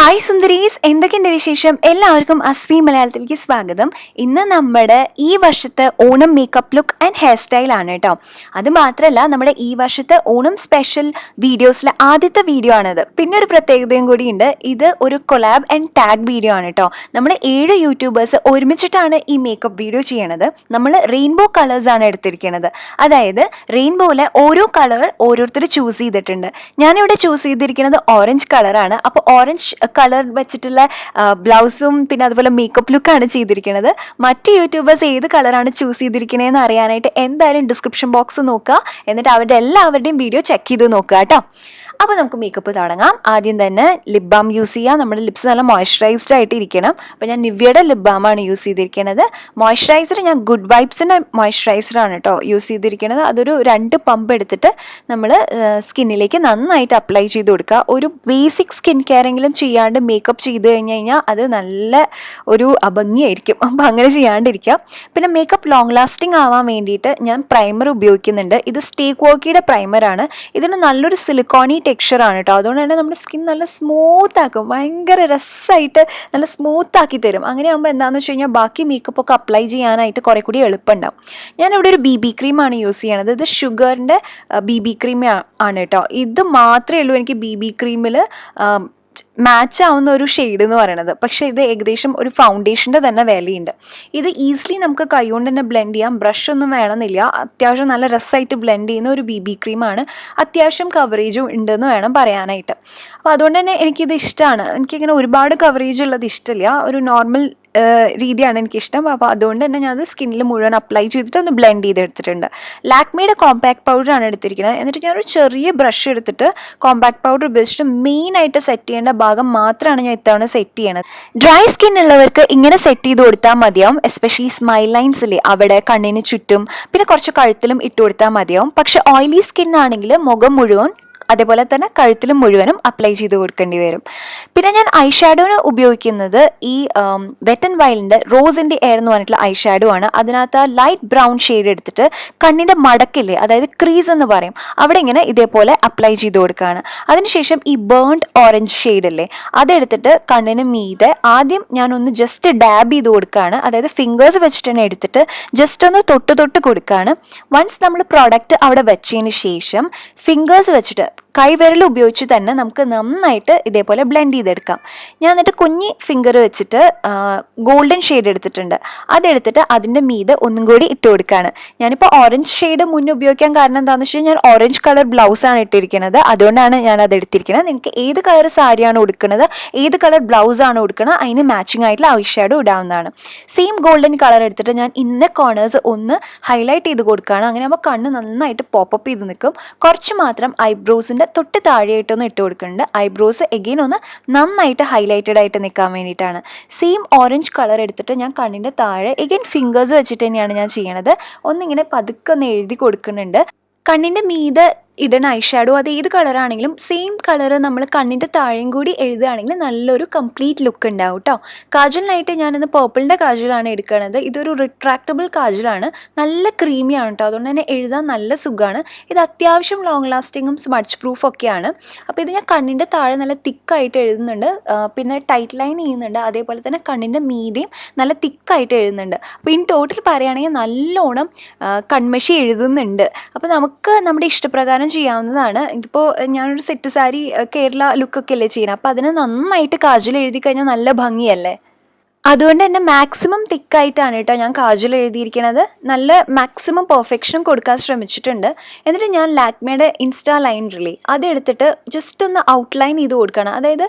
Hi സുന്ദരീസ്, എന്തൊക്കെയുണ്ട് വിശേഷം? എല്ലാവർക്കും അസ്വി മലയാളത്തിലേക്ക് സ്വാഗതം. ഇന്ന് നമ്മുടെ ഈ വർഷത്തെ Onam makeup look and hair style ആണ് കേട്ടോ. അത് മാത്രമല്ല, നമ്മുടെ ഈ വർഷത്തെ ഓണം സ്പെഷ്യൽ വീഡിയോസിലെ ആദ്യത്തെ വീഡിയോ ആണിത്. പിന്നെ ഒരു പ്രത്യേകതയും കൂടിയുണ്ട്, ഇത് ഒരു കൊളാബ് ആൻഡ് ടാഗ് വീഡിയോ ആണ് കേട്ടോ. നമ്മൾ 7 യൂട്യൂബേഴ്സ് ഒരുമിച്ചിട്ടാണ് ഈ മേക്കപ്പ് വീഡിയോ ചെയ്യണത്. നമ്മൾ റെയിൻബോ കളേഴ്സ് ആണ് എടുത്തിരിക്കുന്നത്. അതായത് റെയിൻബോയിലെ ഓരോ കളർ ഓരോരുത്തർ ചൂസ് ചെയ്തിട്ടുണ്ട്. ഞാനിവിടെ ചൂസ് ചെയ്തിരിക്കുന്നത് ഓറഞ്ച് കളറാണ്. അപ്പോൾ ഓറഞ്ച് കളർ വെച്ചിട്ടുള്ള ബ്ലൗസും പിന്നെ അതുപോലെ മേക്കപ്പ് ലുക്കാണ് ചെയ്തിരിക്കുന്നത്. മറ്റ് യൂട്യൂബേഴ്സ് ഏത് കളറാണ് ചൂസ് ചെയ്തിരിക്കണതെന്ന് അറിയാനായിട്ട് എന്തായാലും ഡിസ്ക്രിപ്ഷൻ ബോക്സ് നോക്കുക. എന്നിട്ട് അവരുടെ എല്ലാവരുടെയും വീഡിയോ ചെക്ക് ചെയ്ത് നോക്കുക കേട്ടോ. അപ്പോൾ നമുക്ക് മേക്കപ്പ് തുടങ്ങാം. ആദ്യം തന്നെ ലിപ് ബാം യൂസ് ചെയ്യുക. നമ്മുടെ ലിപ്സ് നല്ല മോയ്സ്ചറൈസ്ഡ് ആയിട്ട് ഇരിക്കണം. അപ്പോൾ ഞാൻ നിവ്യയുടെ ലിപ് ബാമാണ് യൂസ് ചെയ്തിരിക്കുന്നത്. മോയ്സ്ചറൈസർ ഞാൻ ഗുഡ് വൈബ്സിൻ്റെ മോയ്സ്ചറൈസറാണ് കേട്ടോ യൂസ് ചെയ്തിരിക്കുന്നത്. അതൊരു 2 പമ്പ് എടുത്തിട്ട് നമ്മൾ സ്കിന്നിലേക്ക് നന്നായിട്ട് അപ്ലൈ ചെയ്ത് കൊടുക്കുക. ഒരു ബേസിക് സ്കിൻ കെയർ എങ്കിലും ചെയ്യാണ്ട് മേക്കപ്പ് ചെയ്ത് കഴിഞ്ഞാൽ അത് നല്ല ഒരു അഭംഗിയായിരിക്കും. അപ്പോൾ അങ്ങനെ ചെയ്യാണ്ടിരിക്കുക. പിന്നെ മേക്കപ്പ് ലോങ് ലാസ്റ്റിംഗ് ആവാൻ വേണ്ടിയിട്ട് ഞാൻ പ്രൈമർ ഉപയോഗിക്കുന്നുണ്ട്. ഇത് സ്റ്റേക്ക് വർക്കിയുടെ പ്രൈമറാണ്. ഇതിന് നല്ലൊരു സിലിക്കോണി ടെക്സ്ചറാണ് കേട്ടോ. അതുകൊണ്ട് തന്നെ നമ്മുടെ സ്കിൻ നല്ല സ്മൂത്ത് ആക്കും, ഭയങ്കര രസമായിട്ട് നല്ല സ്മൂത്ത് ആക്കി തരും. അങ്ങനെ ആകുമ്പോൾ എന്താണെന്ന് വെച്ച് കഴിഞ്ഞാൽ ബാക്കി മേക്കപ്പ് ഒക്കെ അപ്ലൈ ചെയ്യാനായിട്ട് കുറേ കൂടി എളുപ്പമുണ്ടാവും. ഞാനിവിടെ ഒരു BB ക്രീമാണ് യൂസ് ചെയ്യണത്. ഇത് ഷുഗറിൻ്റെ BB ക്രീം ആണ് കേട്ടോ. ഇത് മാത്രമേ ഉള്ളൂ എനിക്ക് BB ക്രീമിൽ മാച്ച് ആവുന്ന ഒരു ഷെയ്ഡ് എന്ന് പറയുന്നത്. പക്ഷേ ഇത് ഏകദേശം ഒരു ഫൗണ്ടേഷൻ്റെ തന്നെ വിലയുണ്ട്. ഇത് ഈസിലി നമുക്ക് കൈകൊണ്ട് തന്നെ ബ്ലെൻഡ് ചെയ്യാം, ബ്രഷ് ഒന്നും വേണമെന്നില്ല. അത്യാവശ്യം നല്ല രസമായിട്ട് ബ്ലെൻഡ് ചെയ്യുന്ന ഒരു BB ക്രീമാണ്. അത്യാവശ്യം കവറേജും ഉണ്ടെന്ന് വേണം പറയാനായിട്ട്. അപ്പോൾ അതുകൊണ്ട് തന്നെ എനിക്കിത് ഇഷ്ടമാണ്. എനിക്കിങ്ങനെ ഒരുപാട് കവറേജ് ഉള്ളത് ഇഷ്ടമില്ല, ഒരു നോർമൽ രീതിയാണ് എനിക്കിഷ്ടം. അപ്പോൾ അതുകൊണ്ട് തന്നെ ഞാൻ അത് സ്കിന്നിൽ മുഴുവൻ അപ്ലൈ ചെയ്തിട്ട് ഒന്ന് ബ്ലെൻഡ് ചെയ്തെടുത്തിട്ടുണ്ട്. ലാക്മേയുടെ കോമ്പാക്ട് പൗഡറാണ് എടുത്തിരിക്കുന്നത്. എന്നിട്ട് ഞാനൊരു ചെറിയ ബ്രഷ് എടുത്തിട്ട് കോമ്പാക്ട് പൗഡർ ഉപയോഗിച്ചിട്ട് മെയിനായിട്ട് സെറ്റ് ചെയ്യേണ്ട ഭാഗം മാത്രമാണ് ഞാൻ ഇത്തവണ സെറ്റ് ചെയ്യണത്. ഡ്രൈ സ്കിൻ ഉള്ളവർക്ക് ഇങ്ങനെ സെറ്റ് ചെയ്ത് കൊടുത്താൽ മതിയാവും. എസ്പെഷ്യലി സ്മൈൽ ലൈൻസ് ഇല്ലേ, അവിടെ കണ്ണിന് ചുറ്റും പിന്നെ കുറച്ച് കഴുത്തിലും ഇട്ട് കൊടുത്താൽ മതിയാവും. പക്ഷെ ഓയിലി സ്കിൻ ആണെങ്കിൽ മുഖം മുഴുവൻ അതേപോലെ തന്നെ കഴുത്തിലും മുഴുവനും അപ്ലൈ ചെയ്ത് കൊടുക്കേണ്ടി വരും. പിന്നെ ഞാൻ ഐഷാഡോന് ഉപയോഗിക്കുന്നത് ഈ വെറ്റ് ആൻഡ് വൈൽഡിൻ്റെ റോസ് ഇൻ ദി എയർ എന്ന് പറഞ്ഞിട്ടുള്ള ഐഷാഡോ ആണ്. അതിനകത്ത് ലൈറ്റ് ബ്രൗൺ ഷെയ്ഡ് എടുത്തിട്ട് കണ്ണിൻ്റെ മടക്കില്ലേ, അതായത് ക്രീസ് എന്ന് പറയും, അവിടെ ഇങ്ങനെ ഇതേപോലെ അപ്ലൈ ചെയ്ത് കൊടുക്കുകയാണ്. അതിനുശേഷം ഈ ബേൺഡ് ഓറഞ്ച് ഷെയ്ഡ് അല്ലേ, അതെടുത്തിട്ട് കണ്ണിന് മീതെ ആദ്യം ഞാനൊന്ന് ജസ്റ്റ് ഡാബ് ചെയ്ത് കൊടുക്കുകയാണ്. അതായത് ഫിംഗേഴ്സ് വെച്ചിട്ട് തന്നെ എടുത്തിട്ട് ജസ്റ്റ് ഒന്ന് തൊട്ട് കൊടുക്കുകയാണ്. വൺസ് നമ്മൾ പ്രോഡക്റ്റ് അവിടെ വെച്ചതിന് ശേഷം ഫിംഗേഴ്സ് വെച്ചിട്ട് കൈവിരൽ ഉപയോഗിച്ച് തന്നെ നമുക്ക് നന്നായിട്ട് ഇതേപോലെ ബ്ലെൻഡ് ചെയ്തെടുക്കാം. ഞാൻ എന്നിട്ട് കുഞ്ഞി ഫിംഗർ വെച്ചിട്ട് ഗോൾഡൻ ഷെയ്ഡ് എടുത്തിട്ടുണ്ട്. അതെടുത്തിട്ട് അതിൻ്റെ മീതെ ഒന്നും കൂടി ഇട്ട് കൊടുക്കുകയാണ്. ഞാനിപ്പോൾ ഓറഞ്ച് ഷെയ്ഡ് മുന്നേ ഉപയോഗിക്കാൻ കാരണം എന്താണെന്ന് വെച്ചാൽ ഞാൻ ഓറഞ്ച് കളർ ബ്ലൗസാണ് ഇട്ടിരിക്കുന്നത്. അതുകൊണ്ടാണ് ഞാൻ അത് എടുത്തിരിക്കുന്നത്. നിങ്ങൾക്ക് ഏത് കളർ സാരിയാണ് ഉടുക്കുന്നത്, ഏത് കളർ ബ്ലൗസാണ് ഉടുക്കുന്നത്, അതിന് മാച്ചിങ് ആയിട്ടുള്ള ഐഷാഡോ ഇടാവുന്നതാണ്. സെയിം ഗോൾഡൻ കളർ എടുത്തിട്ട് ഞാൻ ഇന്നർ കോർണേഴ്സ് ഒന്ന് ഹൈലൈറ്റ് ചെയ്ത് കൊടുക്കുകയാണ്. അങ്ങനെ ആകുമ്പോൾ കണ്ണ് നന്നായിട്ട് പോപ്പപ്പ് ചെയ്ത് നിൽക്കും. കുറച്ച് മാത്രം ഐബ്രോസിൻ്റെ തൊട്ട് താഴെയായിട്ടൊന്ന് ഇട്ട് കൊടുക്കുന്നുണ്ട്. ഐബ്രോസ് എഗെയിൻ ഒന്ന് നന്നായിട്ട് ഹൈലൈറ്റഡ് ആയിട്ട് നിൽക്കാൻ വേണ്ടിയിട്ടാണ്. സെയിം ഓറഞ്ച് കളർ എടുത്തിട്ട് ഞാൻ കണ്ണിൻ്റെ താഴെ എഗെയിൻ ഫിംഗേഴ്സ് വെച്ചിട്ട് തന്നെയാണ് ഞാൻ ചെയ്യണത്. ഒന്നിങ്ങനെ പതുക്കെ ഒന്ന് എഴുതി കൊടുക്കുന്നുണ്ട്. കണ്ണിൻ്റെ മീതെ ഇടണ ഐഷാഡോ അത് ഏത് കളറാണെങ്കിലും സെയിം കളർ നമ്മൾ കണ്ണിൻ്റെ താഴെയും കൂടി എഴുതുകയാണെങ്കിൽ നല്ലൊരു കംപ്ലീറ്റ് ലുക്ക് ഉണ്ടാവും കേട്ടോ. കാജലിനായിട്ട് ഞാനിന്ന് പേർപ്പിളിൻ്റെ കാജലാണ് എടുക്കുന്നത്. ഇതൊരു റിട്രാക്റ്റബിൾ കാജലാണ്, നല്ല ക്രീമിയാണ് കേട്ടോ. അതുകൊണ്ട് തന്നെ എഴുതാൻ നല്ല സുഖമാണ്. ഇത് അത്യാവശ്യം ലോങ് ലാസ്റ്റിങ്ങും സ്മഡ്ജ് പ്രൂഫ് ഒക്കെയാണ്. അപ്പോൾ ഇത് ഞാൻ കണ്ണിൻ്റെ താഴെ നല്ല തിക്കായിട്ട് എഴുതുന്നുണ്ട്, പിന്നെ ടൈറ്റ് ലൈൻ ചെയ്യുന്നുണ്ട്. അതേപോലെ തന്നെ കണ്ണിൻ്റെ മീതെയും നല്ല തിക്കായിട്ട് എഴുതുന്നുണ്ട്. അപ്പോൾ ഇൻ ടോട്ടൽ പറയുകയാണെങ്കിൽ നല്ലോണം കൺമഷി എഴുതുന്നുണ്ട്. അപ്പോൾ നമുക്ക് നമ്മുടെ ഇഷ്ടപ്രകാരം ചെയ്യാവുന്നതാണ്. ഇതിപ്പോൾ ഞാനൊരു സെറ്റുസാരി കേരള ലുക്കൊക്കെ അല്ലേ ചെയ്യണം. അപ്പോൾ അതിന് നന്നായിട്ട് കാജൽ എഴുതി കഴിഞ്ഞാൽ നല്ല ഭംഗിയല്ലേ. അതുകൊണ്ട് തന്നെ മാക്സിമം തിക്കായിട്ടാണ് കേട്ടോ ഞാൻ കാജൽ എഴുതിയിരിക്കുന്നത്. നല്ല മാക്സിമം പെർഫെക്ഷനും കൊടുക്കാൻ ശ്രമിച്ചിട്ടുണ്ട്. എന്നിട്ട് ഞാൻ ലാക്മേയുടെ ഇൻസ്റ്റാ ലൈനറില്ലേ, അതെടുത്തിട്ട് ജസ്റ്റ് ഒന്ന് ഔട്ട്ലൈൻ ചെയ്ത് കൊടുക്കണം. അതായത്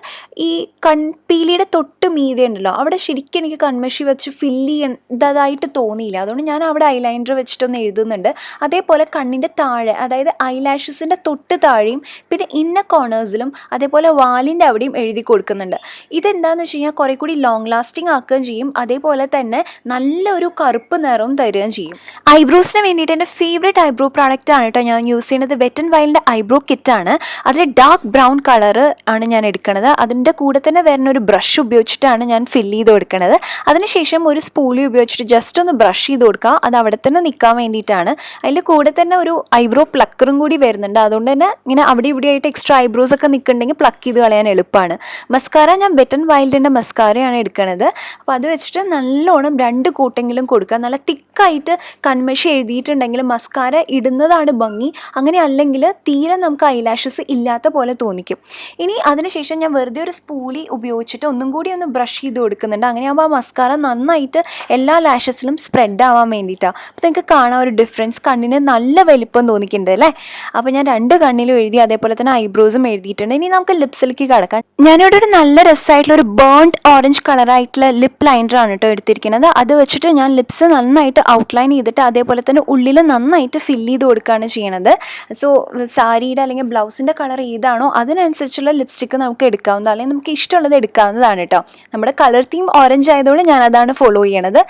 ഈ കൺപീലിയുടെ തൊട്ട് മീതെ ഉണ്ടല്ലോ, അവിടെ ശരിക്കും എനിക്ക് കൺമഷി വെച്ച് ഫില്ല് ചെയ്യേണ്ടതായിട്ട് തോന്നിയില്ല. അതുകൊണ്ട് ഞാൻ അവിടെ ഐലൈനർ വെച്ചിട്ടൊന്ന് എഴുതുന്നുണ്ട്. അതേപോലെ കണ്ണിൻ്റെ താഴെ, അതായത് ഐലാഷസിൻ്റെ തൊട്ട് താഴെയും പിന്നെ ഇന്നർ കോർണേഴ്സിലും അതേപോലെ വാലിൻ്റെ അവിടെയും എഴുതി കൊടുക്കുന്നുണ്ട്. ഇതെന്താണെന്ന് വെച്ച് കഴിഞ്ഞാൽ കുറേ കൂടി ലോങ് ലാസ്റ്റിംഗ് ആക്കുകയും ചെയ്യും, അതേപോലെ തന്നെ നല്ലൊരു കറുപ്പ് നിറവും തരികയും ചെയ്യും. ഐബ്രോസിന് വേണ്ടിയിട്ട് എൻ്റെ ഫേവറേറ്റ് ഐബ്രോ പ്രോഡക്റ്റ് ആണ് കേട്ടോ ഞാൻ യൂസ് ചെയ്യുന്നത്. വെറ്റ് ആൻഡ് വൈൽഡിൻ്റെ ഐബ്രോ കിറ്റാണ്. അതിൽ ഡാർക്ക് ബ്രൗൺ കളർ ആണ് ഞാൻ എടുക്കുന്നത്. അതിൻ്റെ കൂടെ തന്നെ വരുന്ന ഒരു ബ്രഷ് ഉപയോഗിച്ചിട്ടാണ് ഞാൻ ഫില്ല് ചെയ്ത് കൊടുക്കുന്നത്. അതിനുശേഷം ഒരു സ്പൂളി ഉപയോഗിച്ചിട്ട് ജസ്റ്റ് ഒന്ന് ബ്രഷ് ചെയ്ത് കൊടുക്കുക. അത് അവിടെ തന്നെ നിൽക്കാൻ വേണ്ടിയിട്ടാണ്. അതിൻ്റെ കൂടെ തന്നെ ഒരു ഐബ്രോ പ്ലക്കറും കൂടി വരുന്നുണ്ട്. അതുകൊണ്ട് തന്നെ ഇങ്ങനെ അവിടെ ഇവിടെ ആയിട്ട് എക്സ്ട്രാ ഐബ്രോസ് ഒക്കെ നിൽക്കുന്നുണ്ടെങ്കിൽ പ്ലക്ക് ചെയ്ത് കളയാൻ എളുപ്പമാണ്. മസ്കാര ഞാൻ വെറ്റ് ആൻഡ് വൈൽഡിൻ്റെ മസ്കാരയാണ് എടുക്കുന്നത്. അപ്പോൾ അത് വെച്ചിട്ട് നല്ലോണം 2 കോട്ടെങ്കിലും കൊടുക്കുക. നല്ല തിക്കായിട്ട് കൺമഷി എഴുതിയിട്ടുണ്ടെങ്കിൽ മസ്കാര ഇടുന്നതാണ് ഭംഗി. അങ്ങനെ അല്ലെങ്കിൽ തീരെ നമുക്ക് ഐലാഷസ് ഇല്ലാത്ത പോലെ തോന്നിക്കും. ഇനി അതിനുശേഷം ഞാൻ വെറുതെ ഒരു സ്പൂളി ഉപയോഗിച്ചിട്ട് ഒന്നും കൂടി ഒന്ന് ബ്രഷ് ചെയ്ത് കൊടുക്കുന്നുണ്ട്. അങ്ങനെയാകുമ്പോൾ ആ മസ്കാര നന്നായിട്ട് എല്ലാ ലാഷസിലും സ്പ്രെഡ് ആവാൻ വേണ്ടിയിട്ടാണ്. അപ്പോൾ നിങ്ങൾക്ക് കാണാൻ ഒരു ഡിഫറൻസ്, കണ്ണിന് നല്ല വലിപ്പം തോന്നിക്കുന്നുണ്ട് അല്ലേ. അപ്പോൾ ഞാൻ 2 കണ്ണിലും എഴുതി, അതേപോലെ തന്നെ ഐബ്രോസും എഴുതിയിട്ടുണ്ട്. ഇനി നമുക്ക് ലിപ്സിലേക്ക് കടക്കാം. ഞാനിവിടെ ഒരു നല്ല രസമായിട്ടുള്ള ഒരു ബേൺഡ് ഓറഞ്ച് കളറായിട്ടുള്ള ലിപ്പ് ലൈനറാണ് കേട്ടോ എടുത്തിരിക്കുന്നത്. അത് വെച്ചിട്ട് ഞാൻ ലിപ്സ് നന്നായിട്ട് ഔട്ട്ലൈൻ ചെയ്തിട്ട് അതേപോലെ തന്നെ ഉള്ളിൽ നന്നായിട്ട് ഫില്ല് ചെയ്ത് കൊടുക്കുകയാണ് ചെയ്യണത്. സോ സാരിയുടെ അല്ലെങ്കിൽ ബ്ലൗസിൻ്റെ കളർ ഏതാണോ അതിനനുസരിച്ചുള്ള ലിപ്സ്റ്റിക്ക് നമുക്ക് എടുക്കാവുന്നത്, അല്ലെങ്കിൽ നമുക്ക് ഇഷ്ടമുള്ളത് എടുക്കാവുന്നതാണ് കേട്ടോ. നമ്മുടെ കളർ തീം ഓറഞ്ച് ആയതുകൊണ്ട് ഞാൻ അതാണ് ഫോളോ ചെയ്യണത്.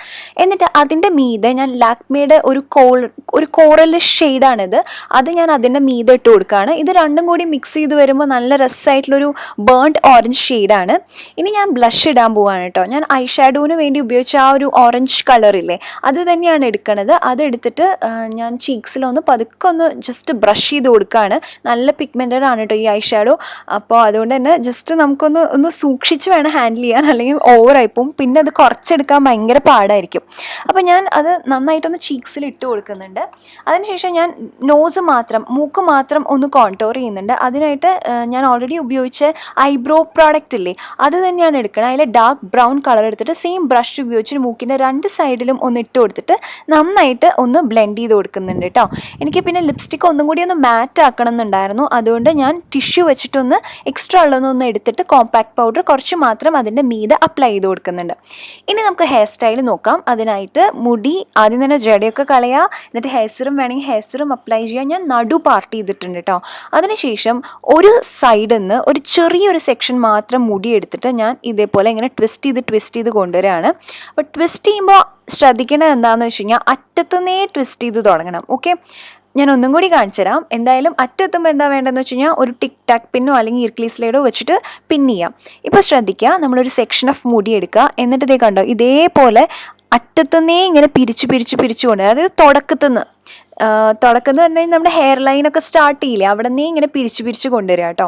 എന്നിട്ട് അതിൻ്റെ മീതെ ഞാൻ ലാക്മേയുടെ ഒരു കോറൽ ഷെയ്ഡാണിത്. അത് ഞാൻ അതിൻ്റെ മീതെ ഇട്ട് കൊടുക്കുകയാണ്. ഇത് രണ്ടും കൂടി മിക്സ് ചെയ്ത് വരുമ്പോൾ നല്ല രസമായിട്ടുള്ളൊരു ബേൺഡ് ഓറഞ്ച് ഷെയ്ഡാണ്. ഇനി ഞാൻ ബ്ലഷ് ഇടാൻ പോവാണ് കേട്ടോ. ഞാൻ ഐ ഷാഡോവിന് വേണ്ടി ഉപയോഗിച്ച ആ ഒരു ഓറഞ്ച് കളറില്ലേ അത് തന്നെയാണ് എടുക്കുന്നത്. അതെടുത്തിട്ട് ഞാൻ ചീക്സിലൊന്ന് പതുക്കെ ഒന്ന് ജസ്റ്റ് ബ്രഷ് ചെയ്ത് കൊടുക്കുകയാണ്. നല്ല പിഗ്മെൻറ്റഡ് ആണ് കേട്ടോ ഈ ഐ ഷാഡോ. അപ്പോൾ അതുകൊണ്ട് തന്നെ ജസ്റ്റ് നമുക്കൊന്ന് സൂക്ഷിച്ച് വേണം ഹാൻഡിൽ ചെയ്യാൻ, അല്ലെങ്കിൽ ഓവറായിപ്പോവും. പിന്നെ അത് കുറച്ചെടുക്കാൻ ഭയങ്കര പാടായിരിക്കും. അപ്പോൾ ഞാൻ അത് നന്നായിട്ടൊന്ന് ചീക്സിൽ ഇട്ട് കൊടുക്കുന്നുണ്ട്. അതിനുശേഷം ഞാൻ മൂക്ക് മാത്രം ഒന്ന് കോൺടോർ ചെയ്യുന്നുണ്ട്. അതിനായിട്ട് ഞാൻ ഓൾറെഡി ഉപയോഗിച്ച ഐബ്രോ പ്രോഡക്റ്റ് ഇല്ലേ അത് തന്നെയാണ് എടുക്കുന്നത്. അതിൽ ഡാർക്ക് ബ്രൗൺ കളർ എടുത്തിട്ട് സെയിം ബ്രഷ് ഉപയോഗിച്ച് മൂക്കിൻ്റെ 2 സൈഡിലും ഒന്ന് ഇട്ട് കൊടുത്തിട്ട് നന്നായിട്ട് ഒന്ന് ബ്ലെൻഡ് ചെയ്ത് കൊടുക്കുന്നുണ്ട് കേട്ടോ. എനിക്ക് പിന്നെ ലിപ്സ്റ്റിക്ക് ഒന്നും കൂടി ഒന്ന് മാറ്റ് ആക്കണം എന്നുണ്ടായിരുന്നു. അതുകൊണ്ട് ഞാൻ ടിഷ്യൂ വെച്ചിട്ടൊന്ന് എക്സ്ട്രാ ഉള്ളതൊന്ന് എടുത്തിട്ട് കോമ്പാക്ട് പൗഡർ കുറച്ച് മാത്രം അതിൻ്റെ മീതെ അപ്ലൈ ചെയ്ത് കൊടുക്കുന്നുണ്ട്. ഇനി നമുക്ക് ഹെയർ സ്റ്റൈൽ നോക്കാം. അതിനായിട്ട് മുടി ആദ്യം തന്നെ ജടയൊക്കെ കളയുക, എന്നിട്ട് ഹെയർ സിറം വേണമെങ്കിൽ ഹെയർ സിറം അപ്ലൈ ചെയ്യുക. ഞാൻ നടു പാർട്ട് ചെയ്തിട്ടുണ്ട് കേട്ടോ. അതിനുശേഷം ഒരു സൈഡിൽ നിന്ന് ഒരു ചെറിയൊരു സെക്ഷൻ മാത്രം മുടി എടുത്തിട്ട് ഞാൻ ഇതേപോലെ ഇങ്ങനെ ട്വിസ്റ്റ് ചെയ്ത് കൊണ്ടുവരികയാണ്. അപ്പോൾ ട്വിസ്റ്റ് ചെയ്യുമ്പോൾ ശ്രദ്ധിക്കേണ്ടത് എന്താണെന്ന് വെച്ച് കഴിഞ്ഞാൽ അറ്റത്തുനിന്നേ ട്വിസ്റ്റ് ചെയ്ത് തുടങ്ങണം. ഓക്കെ, ഞാൻ ഒന്നും കൂടി കാണിച്ചു തരാം. എന്തായാലും അറ്റെത്തുമ്പോൾ എന്താ വേണ്ടതെന്ന് വെച്ച് കഴിഞ്ഞാൽ ഒരു ടിക് ടാക്ക് പിന്നോ അല്ലെങ്കിൽ ഇർക്ലി സ്ലൈഡോ വെച്ചിട്ട് പിൻ ചെയ്യാം. ഇപ്പോൾ ശ്രദ്ധിക്കുക, നമ്മളൊരു സെക്ഷൻ ഓഫ് മുടി എടുക്കുക. എന്നിട്ട് ഇതേ കണ്ടോ, ഇതേപോലെ അറ്റത്തുനിന്നേ ഇങ്ങനെ പിരിച്ചു കൊണ്ടുവരിക. അതായത് തുടക്കത്തുനിന്ന് പറഞ്ഞാൽ നമ്മുടെ ഹെയർ ലൈനൊക്കെ സ്റ്റാർട്ട് ചെയ്യില്ലേ, അവിടെ നിന്നേ ഇങ്ങനെ പിരിച്ച് കൊണ്ടുവരിക കേട്ടോ.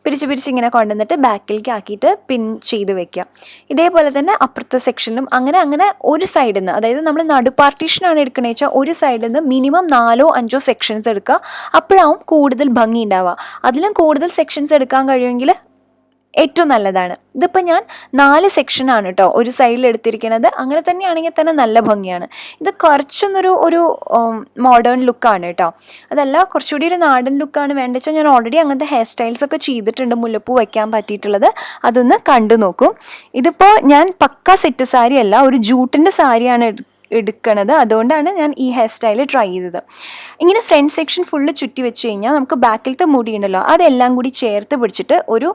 പിരിച്ച് ഇങ്ങനെ കൊണ്ടുവന്നിട്ട് ബാക്കിലേക്ക് ആക്കിയിട്ട് പിൻ ചെയ്ത് വെക്കുക. ഇതേപോലെ തന്നെ അപ്പുറത്തെ സെക്ഷനിലും അങ്ങനെ ഒരു സൈഡിൽ നിന്ന്, അതായത് നമ്മൾ നടു പാർട്ടീഷനാണ് എടുക്കണേ വെച്ചാൽ ഒരു സൈഡിൽ നിന്ന് മിനിമം 4 or 5 സെക്ഷൻസ് എടുക്കുക. അപ്പോഴാവും കൂടുതൽ ഭംഗി ഉണ്ടാവുക. അതിലും കൂടുതൽ സെക്ഷൻസ് എടുക്കാൻ കഴിയുമെങ്കിൽ ഏറ്റവും നല്ലതാണ്. ഇതിപ്പോൾ ഞാൻ 4 സെക്ഷനാണ് കേട്ടോ ഒരു സൈഡിൽ എടുത്തിരിക്കുന്നത്. അങ്ങനെ തന്നെയാണെങ്കിൽ തന്നെ നല്ല ഭംഗിയാണ്. ഇത് കുറച്ചൊന്നൊരു മോഡേൺ ലുക്കാണ് കേട്ടോ. അതല്ല കുറച്ചുകൂടി ഒരു നാടൻ ലുക്കാണ് വേണ്ടത് വെച്ചാൽ ഞാൻ ഓൾറെഡി അങ്ങനത്തെ ഹെയർ സ്റ്റൈൽസ് ഒക്കെ ചെയ്തിട്ടുണ്ട്, മുല്ലപ്പൂ വയ്ക്കാൻ പറ്റിയിട്ടുള്ളത്. അതൊന്ന് കണ്ടു നോക്കൂ. ഇതിപ്പോൾ ഞാൻ പക്ക സെറ്റ് സാരി അല്ല, ഒരു ജൂട്ടിൻ്റെ സാരിയാണ് എടുക്കണത്. അതുകൊണ്ടാണ് ഞാൻ ഈ ഹെയർ സ്റ്റൈൽ ട്രൈ ചെയ്തത്. ഇങ്ങനെ ഫ്രണ്ട് സെക്ഷൻ ഫുള്ള് ചുറ്റി വെച്ച് കഴിഞ്ഞാൽ നമുക്ക് ബാക്കിലത്തെ മുടി ഉണ്ടല്ലോ അതെല്ലാം കൂടി ചേർത്ത് പിടിച്ചിട്ട് ഒരു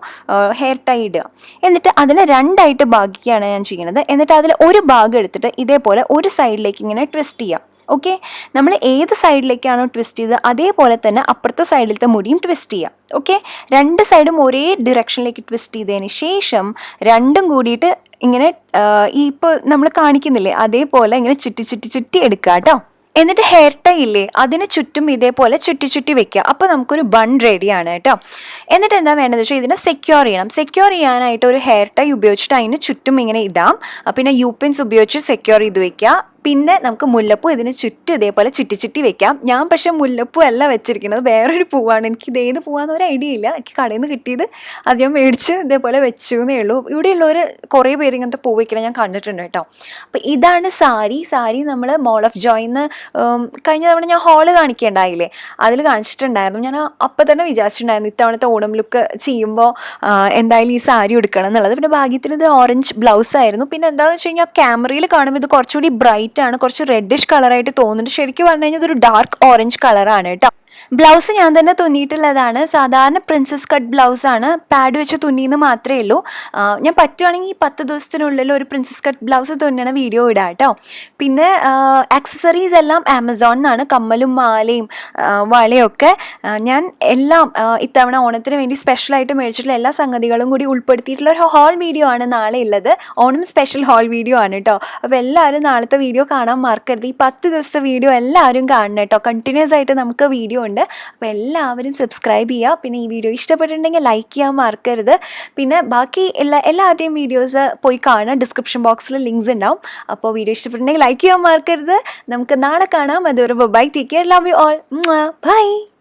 ഹെയർ ടൈ ഇടുക. എന്നിട്ട് അതിനെ 2ആയിട്ട് ഭാഗിക്കുകയാണ് ഞാൻ ചെയ്യുന്നത്. എന്നിട്ട് അതിൽ ഒരു ഭാഗം എടുത്തിട്ട് ഇതേപോലെ ഒരു സൈഡിലേക്ക് ഇങ്ങനെ ട്വിസ്റ്റ് ചെയ്യാം. ഓക്കെ, നമ്മൾ ഏത് സൈഡിലേക്കാണോ ട്വിസ്റ്റ് ചെയ്തത് അതേപോലെ തന്നെ അപ്പുറത്തെ സൈഡിലത്തെ മുടിയും ട്വിസ്റ്റ് ചെയ്യാം. ഓക്കെ, 2 സൈഡും ഒരേ ഡിറക്ഷനിലേക്ക് ട്വിസ്റ്റ് ചെയ്തതിന് ശേഷം രണ്ടും കൂടിയിട്ട് ഇങ്ങനെ ഇപ്പോൾ നമ്മൾ കാണിക്കുന്നില്ലേ അതേപോലെ ഇങ്ങനെ ചുറ്റി എടുക്കുക കേട്ടോ. എന്നിട്ട് ഹെയർ ടൈ ഇല്ലേ അതിന് ചുറ്റും ഇതേപോലെ ചുറ്റി വെക്കുക. അപ്പോൾ നമുക്കൊരു ബൺ റെഡിയാണ് കേട്ടോ. എന്നിട്ട് എന്താ വേണ്ടതെന്ന് വെച്ചാൽ ഇതിനെ സെക്യൂർ ചെയ്യണം. സെക്യൂർ ചെയ്യാനായിട്ട് ഒരു ഹെയർ ടൈ ഉപയോഗിച്ചിട്ട് അതിന് ചുറ്റും ഇങ്ങനെ ഇടാം. പിന്നെ യൂപിൻസ് ഉപയോഗിച്ച് സെക്യൂർ ചെയ്ത് വെക്കുക. പിന്നെ നമുക്ക് മുല്ലപ്പൂ ഇതിന് ചുറ്റും ഇതേപോലെ ചുറ്റി വെക്കാം. ഞാൻ പക്ഷേ മുല്ലപ്പൂ അല്ല വെച്ചിരിക്കുന്നത്, വേറൊരു പൂവാണ്. എനിക്കിത് ഏത് പൂവാന്ന് ഒരു ഐഡിയ ഇല്ല. എനിക്ക് കടയിൽ നിന്ന് കിട്ടിയത് അത് ഞാൻ മേടിച്ച് ഇതേപോലെ വെച്ചു എന്നേ ഉള്ളൂ. ഇവിടെയുള്ളവർ കുറേ പേര് ഇങ്ങനത്തെ പൂ വയ്ക്കണം ഞാൻ കണ്ടിട്ടുണ്ട് കേട്ടോ. അപ്പോൾ ഇതാണ് സാരി നമ്മൾ മോൾ ഓഫ് ജോയിന്ന് കഴിഞ്ഞ തവണ ഞാൻ ഹോള് കാണിക്കേണ്ടായില്ലേ അതിൽ കാണിച്ചിട്ടുണ്ടായിരുന്നു. ഞാൻ അപ്പം തന്നെ വിചാരിച്ചിട്ടുണ്ടായിരുന്നു ഇത്തവണത്തെ ഓണം ലുക്ക് ചെയ്യുമ്പോൾ എന്തായാലും ഈ സാരി എടുക്കണം എന്നുള്ളത്. പിന്നെ ഭാഗ്യത്തിന് ഇത് ഓറഞ്ച് ബ്ലൗസ് ആയിരുന്നു. പിന്നെ എന്താണെന്ന് വെച്ച് കഴിഞ്ഞാൽ ക്യാമറയിൽ കാണുമ്പോൾ ഇത് കുറച്ചുകൂടി ബ്രൈറ്റ് ആണ്, കുറച്ച് റെഡിഷ് കളറായിട്ട് തോന്നുന്നുണ്ട്. ശരിക്കും പറഞ്ഞു കഴിഞ്ഞാൽ ഇതൊരു ഡാർക്ക് ഓറഞ്ച് കളറാണ് കേട്ടോ. ബ്ലൗസ് ഞാൻ തന്നെ തുന്നിയിട്ടുള്ളതാണ്. സാധാരണ പ്രിൻസസ് കട്ട് ബ്ലൗസാണ്, പാഡ് വെച്ച് തുന്നിയെന്ന് മാത്രമേ ഉള്ളൂ. ഞാൻ പറ്റുവാണെങ്കിൽ 10 ദിവസത്തിനുള്ളിൽ ഒരു പ്രിൻസസ് കട്ട് ബ്ലൗസ് തുന്നണ വീഡിയോ ഇടാം കേട്ടോ. പിന്നെ ആക്സസറീസ് എല്ലാം ആമസോണിൽ നിന്നാണ്, കമ്മലും മാലയും വളയൊക്കെ. ഞാൻ എല്ലാം ഇത്തവണ ഓണത്തിന് വേണ്ടി സ്പെഷ്യലായിട്ട് മേടിച്ചിട്ടുള്ള എല്ലാ സംഗതികളും കൂടി ഉൾപ്പെടുത്തിയിട്ടുള്ള ഒരു ഹോൾ വീഡിയോ ആണ് നാളെ ഉള്ളത്. ഓണം സ്പെഷ്യൽ ഹോൾ വീഡിയോ ആണ് കേട്ടോ. അപ്പോൾ എല്ലാവരും നാളത്തെ വീഡിയോ കാണാൻ മറക്കരുത്. ഈ 10 ദിവസത്തെ വീഡിയോ എല്ലാവരും കാണണം കേട്ടോ. കണ്ടിന്യൂസ് ആയിട്ട് നമുക്ക് വീഡിയോ ഉണ്ട്. അപ്പോൾ എല്ലാവരും സബ്സ്ക്രൈബ് ചെയ്യുക. പിന്നെ ഈ വീഡിയോ ഇഷ്ടപ്പെട്ടിട്ടുണ്ടെങ്കിൽ ലൈക്ക് ചെയ്യാൻ മറക്കരുത്. പിന്നെ ബാക്കി എല്ലാവരുടെയും വീഡിയോസ് പോയി കാണാം, ഡിസ്ക്രിപ്ഷൻ ബോക്സിൽ ലിങ്ക്സ് ഉണ്ടാവും. അപ്പോൾ വീഡിയോ ഇഷ്ടപ്പെട്ടിട്ടുണ്ടെങ്കിൽ ലൈക്ക് ചെയ്യാൻ മറക്കരുത്. നമുക്ക് നാളെ കാണാം. അതുവരെ bye, take care, love you all, by.